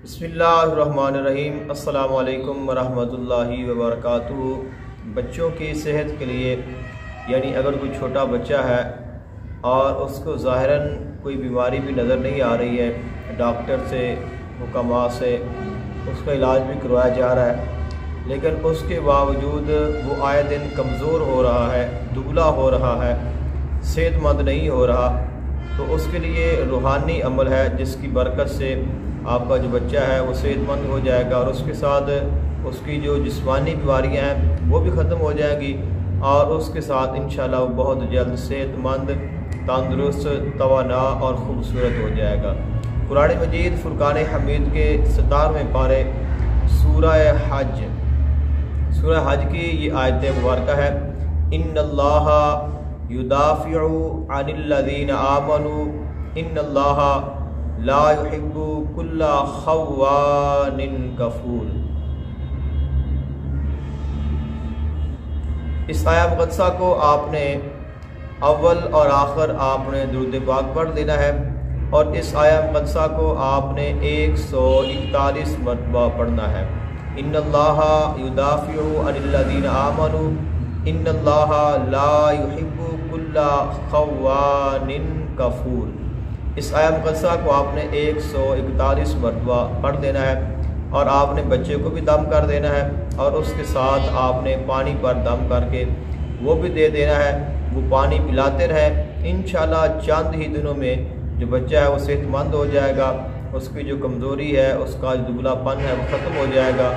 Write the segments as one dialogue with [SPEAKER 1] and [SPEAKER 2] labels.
[SPEAKER 1] बिस्मिल्लाहिर्रहमानिर्रहीम। अस्सलाम वालेकुम वरहमतुल्लाहि वबरकातुहू। बच्चों की सेहत के लिए यानी अगर कोई छोटा बच्चा है और उसको ज़ाहिरन कोई बीमारी भी नज़र नहीं आ रही है, डॉक्टर से हुक्मा से उसका इलाज भी करवाया जा रहा है, लेकिन उसके बावजूद वो आए दिन कमज़ोर हो रहा है, दुबला हो रहा है, सेहतमंद नहीं हो रहा, तो उसके लिए रूहानी अमल है जिसकी बरकत से आपका जो बच्चा है वो सेहतमंद हो जाएगा और उसके साथ उसकी जो जिस्मानी बीमारियां हैं वो भी ख़त्म हो जाएंगी और उसके साथ इंशाल्लाह वो बहुत जल्द सेहतमंद, तंदुरुस्त, तवाना और ख़ूबसूरत हो जाएगा। कुरान मजीद फुरकान हमीद के 17वें पारे सूरह हज की ये आयत मुबारक है। इन्नल्लाहा युदाफ़िउ अनिल्लज़ीना आमनू इन्नल्लाहा ला युहिब्बु कुल्ला ख़व्वानिन कफ़ूर। इस आया मुक़द्दसा को आपने अव्वल और आखिर आपने दुरूद पाक पढ़ देना है और इस आया मुक़द्दसा को आपने 141 मरतबा पढ़ना है। इन्नल्लाहा युदाफ़िउ अनिल्लज़ीना आमनू इन्नल्लाहा ला युहिब्बु कुल्ला ख़व्वानिन कफ़ूर। इस आया मुक़द्दसा को आपने 141 मरतबा पढ़ देना है और आपने बच्चे को भी दम कर देना है और उसके साथ आपने पानी पर दम करके वो भी दे देना है। वो पानी पिलाते रहें, इंशाल्लाह चंद ही दिनों में जो बच्चा है वो सेहतमंद हो जाएगा, उसकी जो कमज़ोरी है, उसका जो दुबलापन है वो ख़त्म हो जाएगा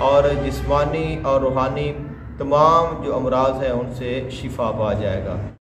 [SPEAKER 1] और जिस्मानी और रूहानी तमाम जो अमराज हैं उनसे शिफा पा जाएगा।